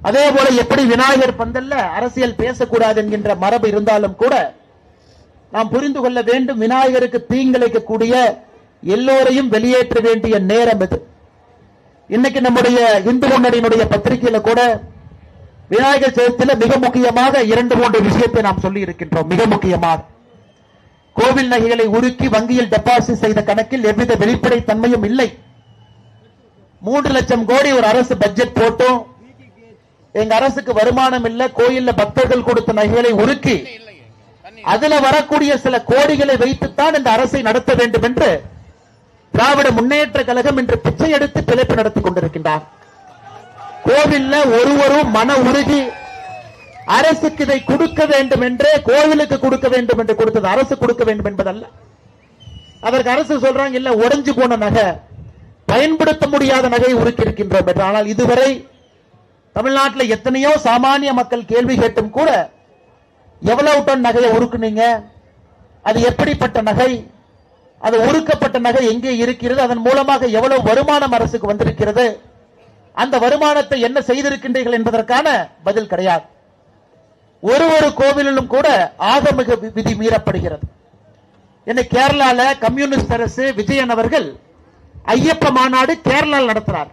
அதே போல எப்படி விநாயகர் பந்தல்ல அரசியல் பேசக்கூடாது என்கின்ற மரபு இருந்தாலும் கூட நாம் புரிந்து கொள்ள வேண்டும், விநாயகருக்கு தீங்கிழைக்கக்கூடிய எல்லோரையும் வெளியேற்ற வேண்டிய நேரம் இது. இன்னைக்கு நம்முடைய இந்து முன்னணியினுடைய பத்திரிகையில கூட விநாயகர் சதுர்த்தியில மிக முக்கியமாக 2-3 விஷயத்தை நாம் சொல்லி இருக்கின்றோம். மிக முக்கியமாக கோவில் நகைகளை உருக்கி வங்கியில் டெபாசிட் செய்த கணக்கில் எவ்வித வெளிப்படை தன்மையும் இல்லை. 3 லட்சம் கோடி ஒரு அரசு பட்ஜெட் போட்டும் எங்க அரசுக்கு வருமானம் இல்ல, கோயில்ல பக்தர்கள் கொடுத்த நகைகளை உருக்கி அதுல வரக்கூடிய சில கோடிகளை வைத்துத்தான் இந்த அரசை நடத்த வேண்டும் என்று திராவிட முன்னேற்ற கழகம் இன்று பிச்சை எடுத்து பிழைப்பு நடத்திக் கொண்டிருக்கின்றார். கோவில்ல ஒருவரும் மன உருகி அரசுக்கு இதை கொடுக்க வேண்டும் என்று, கோவிலுக்கு கொடுக்க வேண்டும் என்று கொடுத்தது அரசு கொடுக்க வேண்டும் என்பதல்ல. அதற்கு அரசு சொல்றாங்க, இல்ல உடைஞ்சு போன நகை, பயன்படுத்த முடியாத நகை உருக்கி இருக்கின்றோம் என்று. ஆனால் இதுவரை தமிழ்நாட்டில் எத்தனையோ சாமானிய மக்கள் கேள்வி கேட்டும் கூட எவ்வளவு டன் நகையை உருக்குனீங்க, அது எப்படிப்பட்ட நகை, அது உருக்கப்பட்ட நகை எங்கே இருக்கிறது, அதன் மூலமாக எவ்வளவு வருமானம் அரசுக்கு வந்திருக்கிறது, அந்த வருமானத்தை என்ன செய்திருக்கின்றீர்கள் என்பதற்கான பதில் கிடையாது. ஒரு கோவிலிலும் கூட ஆகமிக விதி மீறப்படுகிறது. என்ன கேரளால கம்யூனிஸ்ட் அரசு விஜயன் அவர்கள் ஐயப்ப மாநாடு கேரளாவில் நடத்துறார்.